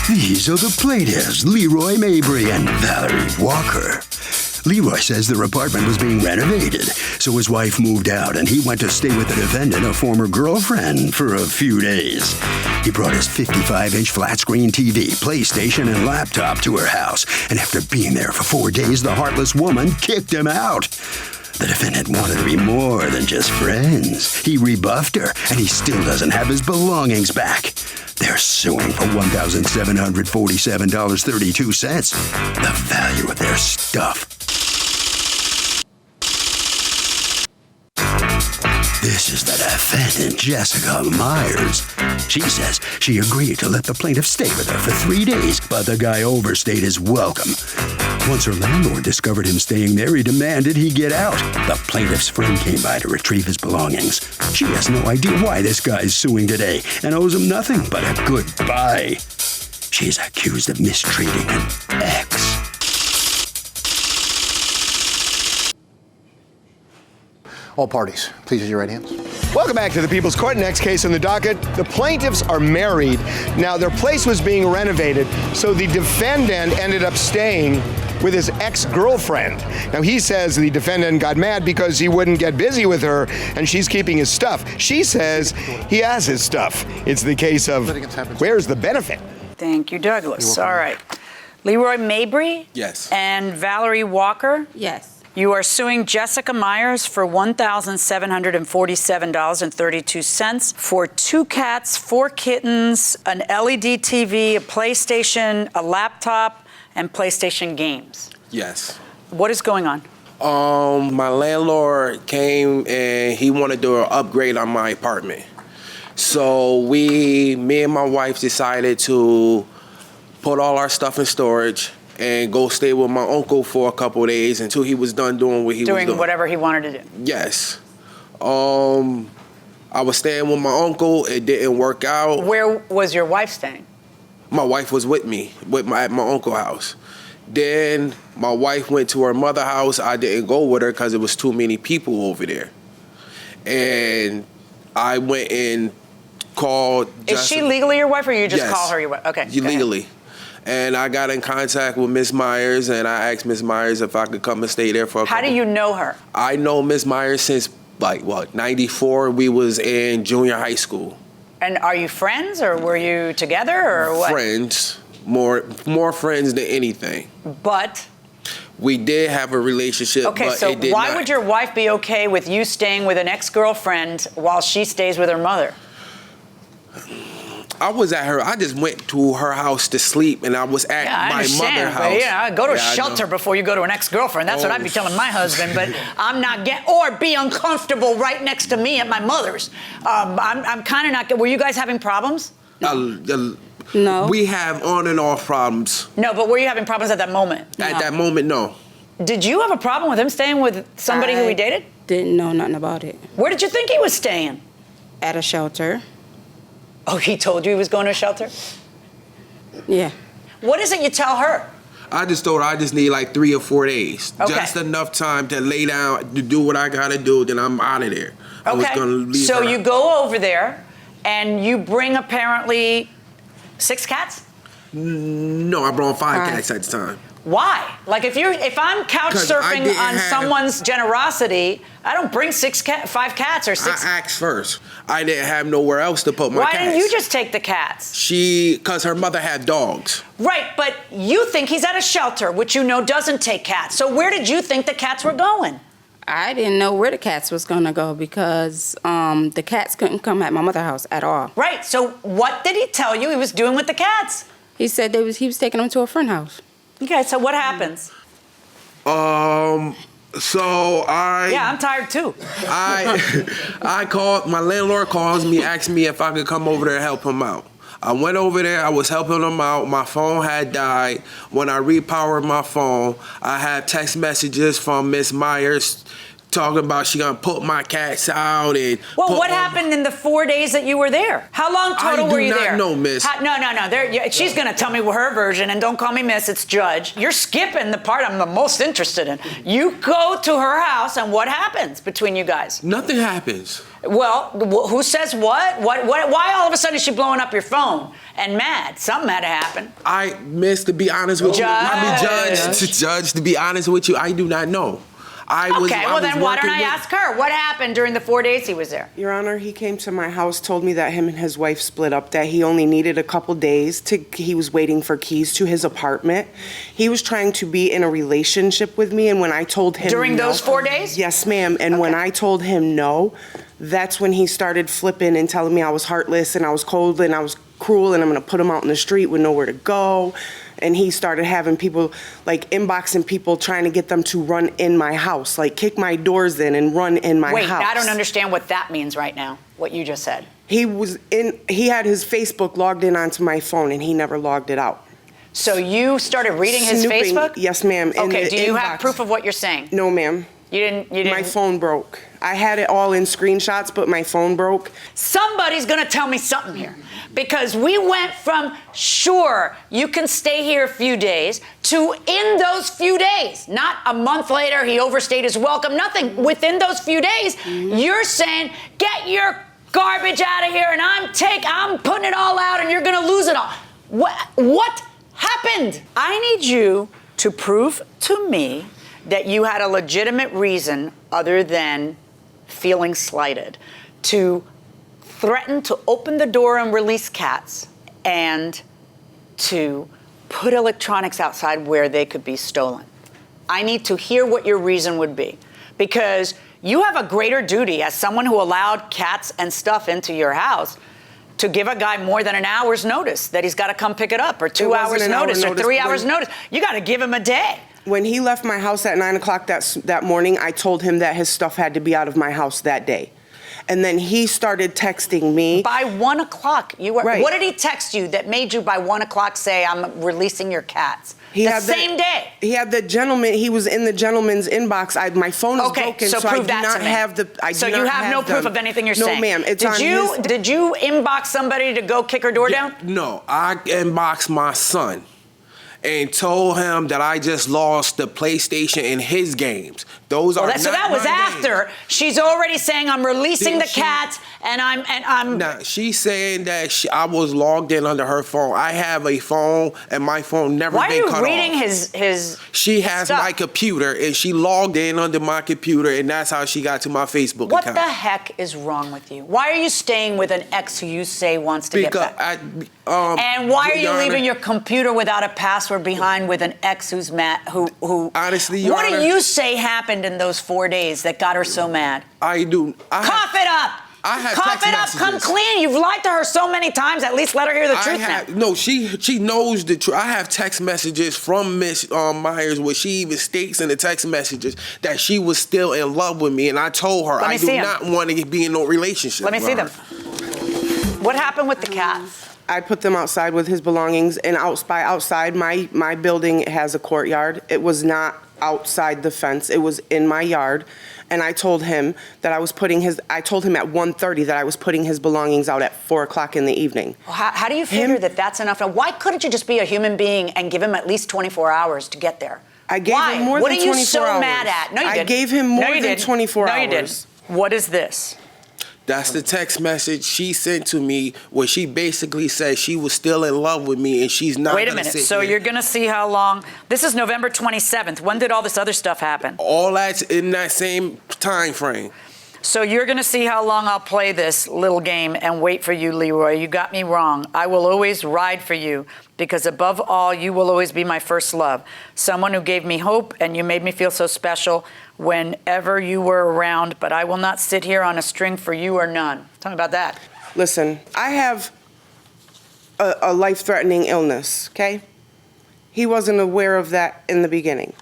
These are the plaintiffs, Leroy Mabry and Valerie Walker. Leroy says their apartment was being renovated, so his wife moved out and he went to stay with the defendant, a former girlfriend, for a few days. He brought his 55-inch flat-screen TV, PlayStation, and laptop to her house, and after being there for 4 days, the heartless woman kicked him out. The defendant wanted to be more than just friends. He rebuffed her, and he still doesn't have his belongings back. They're suing for $1,747.32, the value of their stuff. This is the defendant, Jessica Myers. She says she agreed to let the plaintiff stay with her for 3 days, but the guy overstayed his welcome. Once her landlord discovered him staying there, he demanded he get out. The plaintiff's friend came by to retrieve his belongings. She has no idea why this guy's suing today and owes him nothing but a goodbye. She's accused of mistreating an ex. All parties, please raise your right hands. Welcome back to the People's Court. Next case on the docket. The plaintiffs are married. Now, their place was being renovated, so the defendant ended up staying with his ex-girlfriend. Now, he says the defendant got mad because he wouldn't get busy with her, and she's keeping his stuff. She says he has his stuff. It's the case of where's the benefit? Thank you, Douglas. All right. Leroy Mabry? Yes. And Valerie Walker? Yes. You are suing Jessica Myers for $1,747.32 for 2 cats, 4 kittens, an LED TV, a PlayStation, a laptop, and PlayStation games. Yes. What is going on? My landlord came and he wanted to do an upgrade on my apartment. So me and my wife decided to put all our stuff in storage and go stay with my uncle for a couple of days until he was done doing what he was doing. Doing whatever he wanted to do. Yes. I was staying with my uncle. It didn't work out. Where was your wife staying? My wife was with me at my uncle's house. Then my wife went to her mother's house. I didn't go with her because it was too many people over there. And I went and called Is she legally your wife, or you just call her your wife? Okay. Legally. And I got in contact with Miss Myers, and I asked Miss Myers if I could come and stay there for a couple. How do you know her? I know Miss Myers since, 94. We was in junior high school. And are you friends, or were you together, or what? Friends. More friends than anything. But? We did have a relationship, okay, but so it did why not. would your wife be okay with you staying with an ex-girlfriend while she stays with her mother? I just went to her house to sleep, and I was at my mother's house. But go to a shelter before you go to an ex-girlfriend. That's what I'd be telling my husband, but I'm not or be uncomfortable right next to me at my mother's. I'm kind of not, were you guys having problems? No. We have on and off problems. No, but were you having problems at that moment? At that moment, no. Did you have a problem with him staying with somebody who he dated? Didn't know nothing about it. Where did you think he was staying? At a shelter. Oh, he told you he was going to a shelter? Yeah. What is it you tell her? I just told her I just need 3 or 4 days. Okay. Just enough time to lay down, to do what I gotta do, then I'm out of there. I was gonna leave so her. You go over there, and you bring apparently 6 cats? No, I brought 5 cats at the time. Why? If I'm couch surfing on someone's generosity, I don't bring 5 cats or 6. I asked first. I didn't have nowhere else to put my cats. Why didn't you just take the cats? Because her mother had dogs. Right, but you think he's at a shelter, which you know doesn't take cats. So where did you think the cats were going? I didn't know where the cats was gonna go because the cats couldn't come at my mother's house at all. Right, so what did he tell you he was doing with the cats? He said he was taking them to a friend's house. Okay, so what happens? Yeah, I'm tired too. I called, my landlord calls me, asked me if I could come over there and help him out. I went over there, I was helping him out, my phone had died. When I repowered my phone, I had text messages from Miss Myers talking about she gonna put my cats out and. Well, what happened in the 4 days that you were there? How long total were you there? I do not know, miss. No. She's going to tell me her version, and don't call me miss, it's judge. You're skipping the part I'm the most interested in. You go to her house, and what happens between you guys? Nothing happens. Well, who says what? Why all of a sudden is she blowing up your phone and mad? Something had to happen. To be honest with you, Judge, to be honest with you, I do not know. Why don't I ask her? What happened during the 4 days he was there? Your Honor, he came to my house, told me that him and his wife split up, that he only needed a couple days he was waiting for keys to his apartment. He was trying to be in a relationship with me, and when I told him During those 4 days? Yes, ma'am. And when I told him no, that's when he started flipping and telling me I was heartless and I was cold and I was cruel and I'm going to put him out in the street with nowhere to go. And he started having people, like, inboxing people trying to get them to run in my house, like kick my doors in and run in my house. Wait, I don't understand what that means right now, what you just said. He had his Facebook logged in onto my phone and he never logged it out. So you started reading his Facebook? Yes, ma'am. Okay, do you have proof of what you're saying? No, ma'am. You didn't? My phone broke. I had it all in screenshots, but my phone broke. Somebody's gonna tell me something here. Because we went from, sure, you can stay here a few days, to in those few days, not a month later, he overstayed his welcome, nothing. Within those few days, you're saying, get your garbage out of here and I'm putting it all out and you're gonna lose it all. What happened? I need you to prove to me that you had a legitimate reason other than feeling slighted to threaten to open the door and release cats and to put electronics outside where they could be stolen. I need to hear what your reason would be, because you have a greater duty as someone who allowed cats and stuff into your house to give a guy more than an hour's notice that he's got to come pick it up, or 2 hours notice, or 3 hours notice. You got to give him a day. When he left my house at 9 o'clock that morning, I told him that his stuff had to be out of my house that day. And then he started texting me. By 1 o'clock, you were. Right. What did he text you that made you by 1 o'clock say, I'm releasing your cats? Same day. He had the gentleman. He was in the gentleman's inbox. My phone is broken, so I prove do that not to me. have the. So you have no proof of anything you're saying. No, ma'am. Did you inbox somebody to go kick her door down? No, I inboxed my son and told him that I just lost the PlayStation in his games. Those are not so that was my after. games. She's already saying, I'm releasing the cats, and I'm. Now, she's saying that I was logged in under her phone. I have a phone, and my phone never been cut off. Why are you reading his She has stuff? my computer, and she logged in under my computer, and that's how she got to my Facebook account. What the heck is wrong with you? Why are you staying with an ex who you say wants to get back? And why are you leaving your computer without a password behind with an ex who's mad? Who? Honestly, Your Honor, what do you say happened in those 4 days that got her so mad? I do. Cough it up. I have Cough text it up. messages. Come clean. You've lied to her so many times. At least let her hear the truth now. No, she knows the truth. I have text messages from Miss Myers where she even states in the text messages that she was still in love with me, and I told her I do not want to be in no relationship. Let me see them. What happened with the cats? I put them outside with his belongings, and outside my building has a courtyard. It was not outside the fence. It was in my yard. And I told him that I told him at 1:30 that I was putting his belongings out at 4 o'clock in the evening. Well, how do you figure that that's enough? Now, why couldn't you just be a human being and give him at least 24 hours to get there? I gave him more than 24 hours. What are you so mad at? No, you didn't. I gave him more than 24 hours. No, you didn't. What is this? That's the text message she sent to me where she basically said she was still in love with me and she's not. Wait a minute. So you're going to see how long. This is November 27th. When did all this other stuff happen? All that's in that same time frame. So you're going to see how long I'll play this little game and wait for you, Leroy. You got me wrong. I will always ride for you because above all, you will always be my first love. Someone who gave me hope, and you made me feel so special whenever you were around, but I will not sit here on a string for you or none. Tell me about that. Listen, I have a life-threatening illness, okay? He wasn't aware of that in the beginning.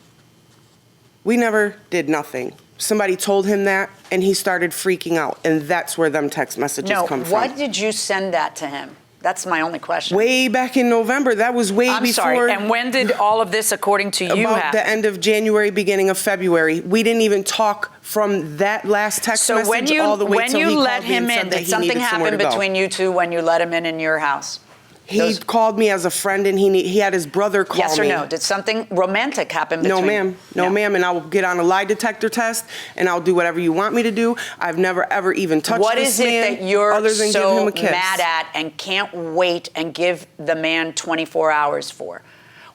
We never did nothing. Somebody told him that, and he started freaking out, and that's where them text messages come from. Why did you send that to him? That's my only question. Way back in November. That was way I'm before. sorry. And when did all of this, according to you, about happen? the end of January, beginning of February. We didn't even talk from that last text So message all the way when till you he let called me him and said in, that did he something needed somewhere happen to go. between you two when you let him in your house? He called me as a friend, and he had his brother call me. Yes or no? Did something romantic happen between No, ma'am. No, ma'am. And I will get on a lie detector test, and I'll do whatever you want me to do. I've never, ever even touched What this is it man that you're other than give him so a kiss. mad at and can't wait and give the man 24 hours for?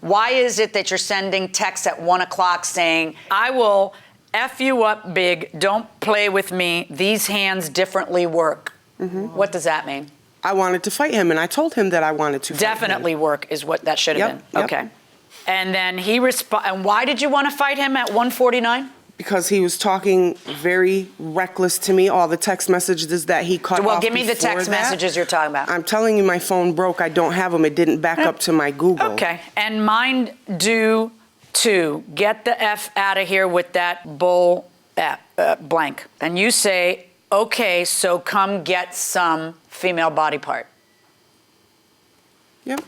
Why is it that you're sending texts at 1 o'clock saying, I will F you up big, don't play with me, these hands differently work? Mm-hmm. What does that mean? I wanted to fight him, and I told him that I wanted to fight Definitely him. work is what that should have Yep, been. yep. Okay. And then he and why did you want to fight him at 1:49? Because he was talking very reckless to me. All the text messages that he cut Well, off give me the before text that. messages you're talking about. I'm telling you, my phone broke. I don't have them. It didn't back up to my Google. Okay. And mine do too. Get the F out of here with that bull blank. And you say, okay, so come get some female body part. Yep.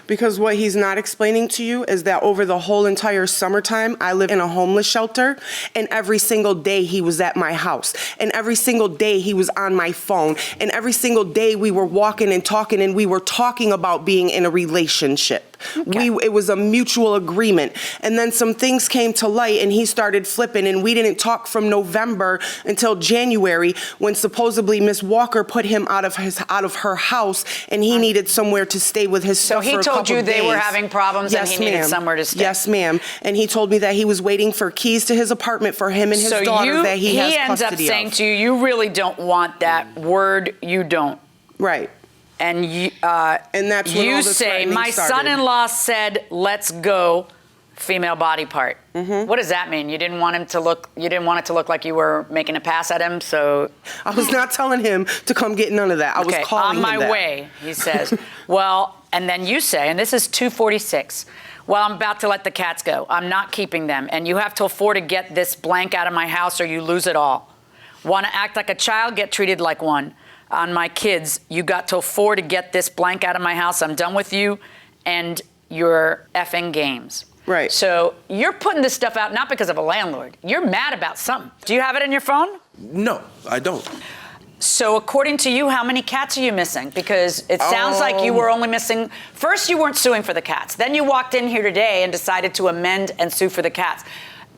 Because what he's not explaining to you is that over the whole entire summertime, I lived in a homeless shelter, and every single day he was at my house, and every single day he was on my phone, and every single day we were walking and we were talking about being in a relationship. Okay. It was a mutual agreement. And then some things came to light, and he started flipping, and we didn't talk from November until January, when supposedly Miss Walker put him out of her house, and he needed somewhere to stay with his stuff he for a told couple you they were days. having problems and he needed ma'am. somewhere to stay. Yes, ma'am. And he told me that he was waiting for keys to his apartment for him and his daughter that he has ends up custody saying of. to you, you really don't want that word, you don't. Right. And you, and that's when you all the say, threatening my started. son-in-law said, let's go, female body part. Mm-hmm. What does that mean? You didn't want it to look like you were making a pass at him, so. I was not telling him to come get none of that. I was calling him on my that. way, he says. Well, and then you say, and this is 246, well, I'm about to let the cats go. I'm not keeping them. And you have till 4 to get this blank out of my house or you lose it all. Want to act like a child, get treated like one. On my kids, you got till 4 to get this blank out of my house. I'm done with you and your effing games. Right. So you're putting this stuff out not because of a landlord. You're mad about something. Do you have it in your phone? No, I don't. So according to you, how many cats are you missing? Because it sounds like you were only missing, first you weren't suing for the cats. Then you walked in here today and decided to amend and sue for the cats.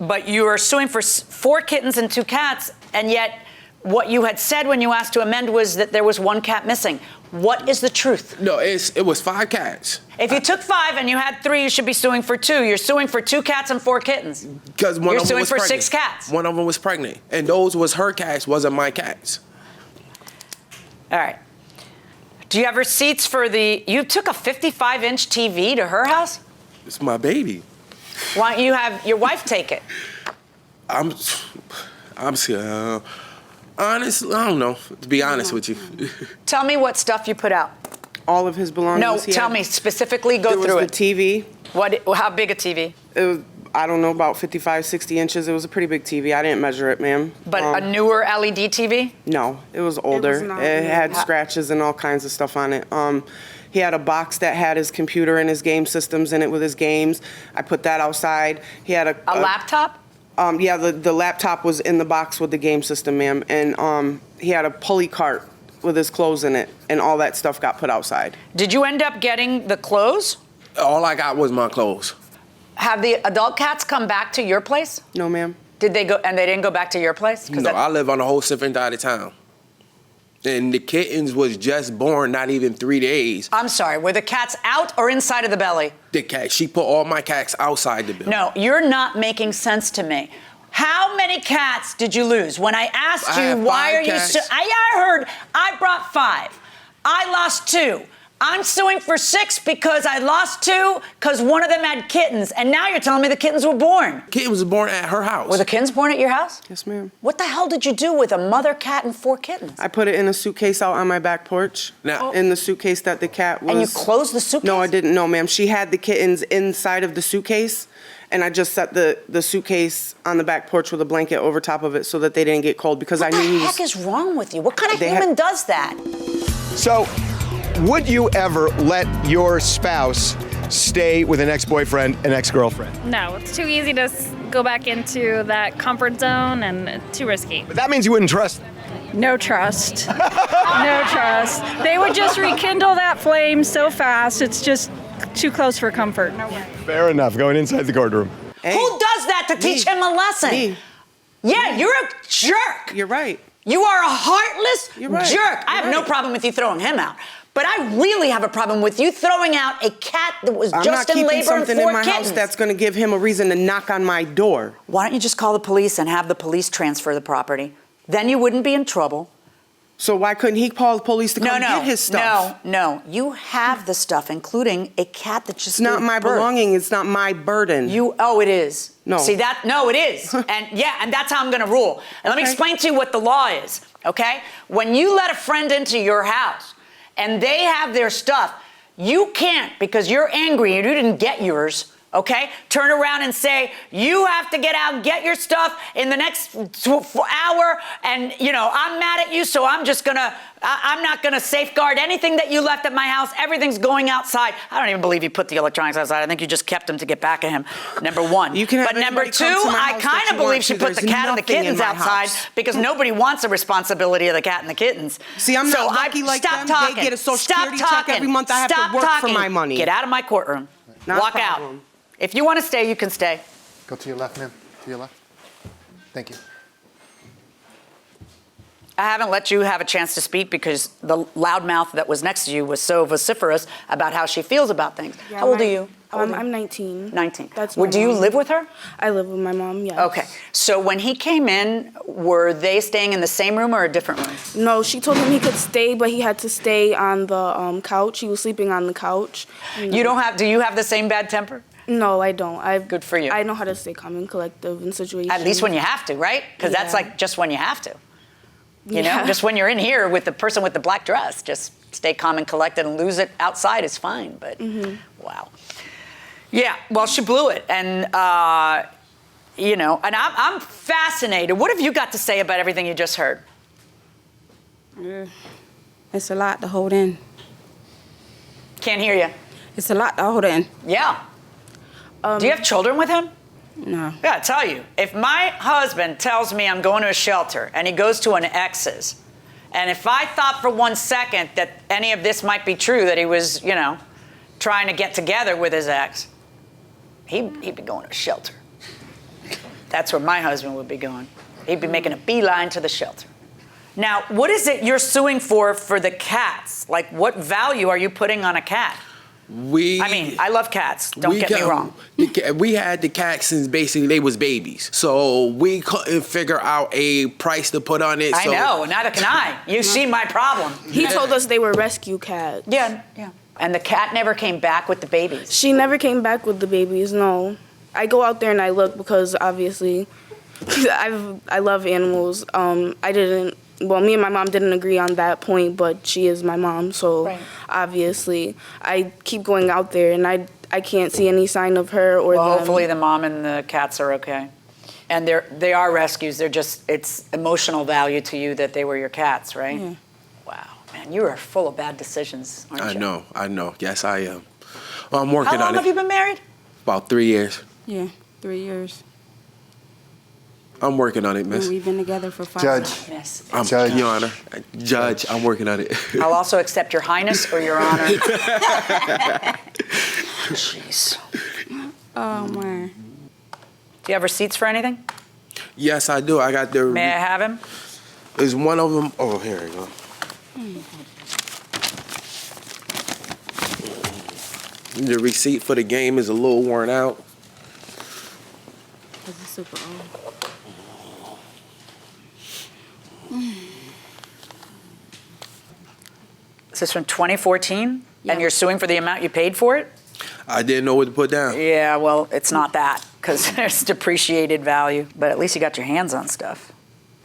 But you are suing for 4 kittens and 2 cats, and yet what you had said when you asked to amend was that there was 1 cat missing. What is the truth? No, it was 5 cats. If you took 5 and you had 3, you should be suing for 2. You're suing for 2 cats and 4 kittens. Because one You're of them suing was for pregnant. 6 cats. One of them was pregnant, and those was her cats, wasn't my cats. All right. Do you have receipts for you took a 55-inch TV to her house? It's my baby. Why don't you have your wife take it? I'm scared. Honestly, I don't know, to be honest with you. Tell me what stuff you put out. All of his belongings. No, he tell had. me specifically, go There through was it. the TV. How big a TV? It was, I don't know, about 55, 60 inches. It was a pretty big TV. I didn't measure it, ma'am. But a newer LED TV? No, it was older. It, not had new. scratches and all kinds of stuff on it. He had a box that had his computer and his game systems in it with his games. I put that outside. He had A laptop? Yeah, the laptop was in the box with the game system, ma'am. And he had a pulley cart with his clothes in it, and all that stuff got put outside. Did you end up getting the clothes? All I got was my clothes. Have the adult cats come back to your place? No, ma'am. Did they go, and they didn't go back to your place? No, I live on a whole different side of town. And the kittens was just born not even 3 days. I'm sorry, were the cats out or inside of the belly? The cat, she put all my cats outside the building. No, you're not making sense to me. How many cats did you lose? When I asked I you, have why 5 are you cats. I heard I brought 5. I lost 2. I'm suing for 6 because I lost 2 because one of them had kittens. And now you're telling me the kittens were born. Kitten was born at her house. Were the kittens born at your house? Yes, ma'am. What the hell did you do with a mother cat and 4 kittens? I put it in a suitcase out on my back porch. Now- In the suitcase that the cat was. And you closed the suitcase? No, I didn't. No, ma'am. She had the kittens inside of the suitcase, and I just set the suitcase on the back porch with a blanket over top of it so that they didn't get cold because I knew he What the was. heck is wrong with you? What kind of They human does that? So, would you ever let your spouse stay with an ex-boyfriend, an ex-girlfriend? No, it's too easy to go back into that comfort zone and too risky. But that means you wouldn't trust them. No trust. No trust. They would just rekindle that flame so fast. It's just too close for comfort. No way. Fair enough, going inside the courtroom. Hey, Who does that to teach him a lesson? Me. Yeah, you're a jerk. You're right. You are a heartless You're right. jerk. I have You're no right. problem with you throwing him out. But I really have a problem with you throwing out a cat that was I'm just not in keeping labor and something 4 in my kittens. house that's going to give him a reason to knock on my door. Why don't you just call the police and have the police transfer the property? Then you wouldn't be in trouble. So why couldn't he call the police to come get his stuff? No. You have the stuff, including a cat that just It's not gave my birth. belonging. It's not my burden. Oh, it is. No. See that? No, it is. and that's how I'm going to rule. And let me Okay. explain to you what the law is, okay? When you let a friend into your house and they have their stuff, you can't, because you're angry and you didn't get yours, okay, turn around and say, you have to get out and get your stuff in the next hour, and, I'm mad at you, so I'm not gonna safeguard anything that you left at my house. Everything's going outside. I don't even believe you put the electronics outside. I think you just kept them to get back at him, number 1. You can have But number anybody 2, come to my I house kind that of you believe want she to. put the There's cat and the nothing in kittens my outside house. because nobody wants the responsibility of the cat and the kittens. See, I'm So not lucky like stop them. talking. They get a Social Stop Security check talking. every month. I have to Stop work for talking. my money. Get out of my courtroom. Not a Walk out. problem. If you want to stay, you can stay. Go to your left, ma'am. To your left. Thank you. I haven't let you have a chance to speak because the loudmouth that was next to you was so vociferous about how she feels about things. Yeah, How old are you? I'm 19. 19. That's Well, my do you mom. live with her? I live with my mom, yes. Okay. So when he came in, were they staying in the same room or a different room? No, she told him he could stay, but he had to stay on the couch. He was sleeping on the couch. Do you have the same bad temper? No, I don't. Good for you. I know how to stay calm and collective in situations. At least when you have to, right? Because that's Yeah. like just when you have to. You know, Yeah. just when you're in here with the person with the black dress, just stay calm and collected and lose it outside is fine. But wow. Yeah, well, she blew it. And, and I'm fascinated. What have you got to say about everything you just heard? It's a lot to hold in. Can't hear you. It's a lot to hold in. Yeah. Do you have children with him? No. Yeah, I tell you, if my husband tells me I'm going to a shelter and he goes to an ex's, and if I thought for 1 second that any of this might be true, that he was, trying to get together with his ex, he'd be going to a shelter. That's where my husband would be going. He'd be making a beeline to the shelter. Now, what is it you're suing for the cats? Like, what value are you putting on a cat? I love cats. Don't get me wrong. We had the cats since basically they was babies. So we couldn't figure out a price to put on it. I know, neither can I. You see my problem. He told us they were rescue cats. Yeah. And the cat never came back with the babies. She never came back with the babies, no. I go out there and I look because obviously I love animals. Me and my mom didn't agree on that point, but she is my mom, so Right. obviously I keep going out there and I can't see any sign of her or Well, them. hopefully the mom and the cats are okay. And they are rescues. It's emotional value to you that they were your cats, right? Yeah. Wow, man, you are full of bad decisions, aren't you? I know. Yes, I am. Well, I'm working How long on have it. you been married? About 3 years. Yeah, 3 years. I'm working on it, And miss. we've been together for 5 Judge. Yes. Judge. Your Honor. Judge, I'm working on it. I'll also accept your highness or your honor. Jeez. Oh, man. Do you have receipts for anything? Yes, I do. I got the. May I have him? Is one of them? Oh, here we go. The receipt for the game is a little worn out. This is super old. Is this from 2014? Yeah. And you're suing for the amount you paid for it? I didn't know what to put down. Yeah, well, it's not that, because there's depreciated value, but at least you got your hands on stuff.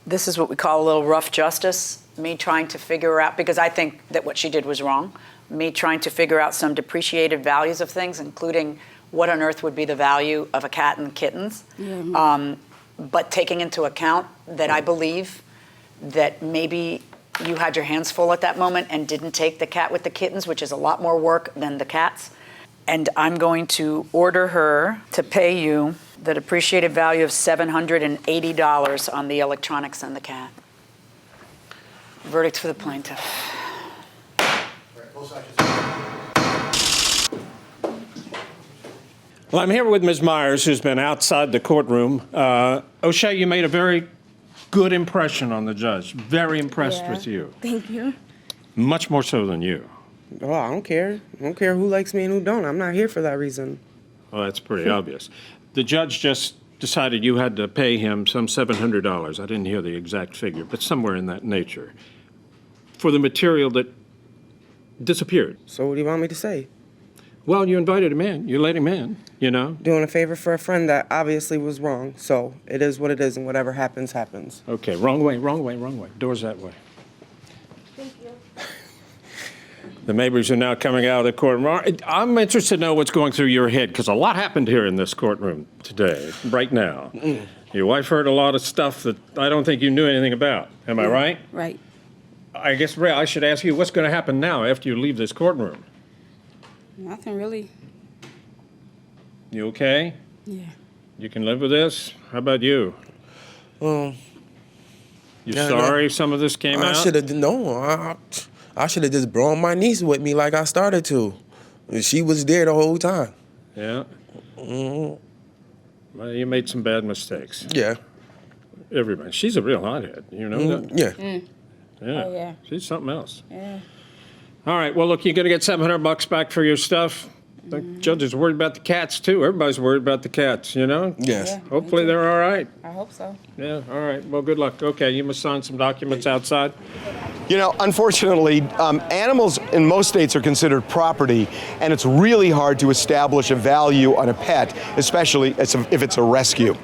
This is what we call a little rough justice, me trying to figure out, because I think that what she did was wrong, me trying to figure out some depreciated values of things, including what on earth would be the value of a cat and kittens, but taking into account that I believe that maybe you had your hands full at that moment and didn't take the cat with the kittens, which is a lot more work than the cats. And I'm going to order her to pay you the depreciated value of $780 on the electronics and the cat. Verdict for the plaintiff. Well, I'm here with Ms. Myers, who's been outside the courtroom. O'Shea, you made a very good impression on the judge. Very impressed with you. Thank you. Much more so than you. Oh, I don't care. I don't care who likes me and who don't. I'm not here for that reason. Well, that's pretty obvious. The judge just decided you had to pay him some $700. I didn't hear the exact figure, but somewhere in that nature, for the material that disappeared. So what do you want me to say? Well, you invited him in. You let him in, you know? Doing a favor for a friend that obviously was wrong. So it is what it is, and whatever happens, happens. Okay, wrong way, wrong way, wrong way. Door's that way. Thank you. The Mabrys are now coming out of the courtroom. I'm interested to know what's going through your head, because a lot happened here in this courtroom today, right now. Your wife heard a lot of stuff that I don't think you knew anything about. Am I right? Right. I guess, Ray, I should ask you, what's going to happen now after you leave this courtroom? Nothing really. You okay? Yeah. You can live with this? How about you? You sorry some of this came I out? should have, no, I should have just brought my niece with me like I started to. She was there the whole time. Yeah? Well, you made some bad mistakes. Yeah. Everybody. She's a real hothead, you know that? Yeah. Yeah. Oh, yeah. She's something else. Yeah. All right, well, look, you're going to get $700 back for your stuff. The judge is worried about the cats, too. Everybody's worried about the cats, you know? Yes. Yeah. Hopefully they're all right. I hope so. Yeah, all right. Well, good luck. Okay, you must sign some documents outside. You know, unfortunately, animals in most states are considered property, and it's really hard to establish a value on a pet, especially if it's a rescue.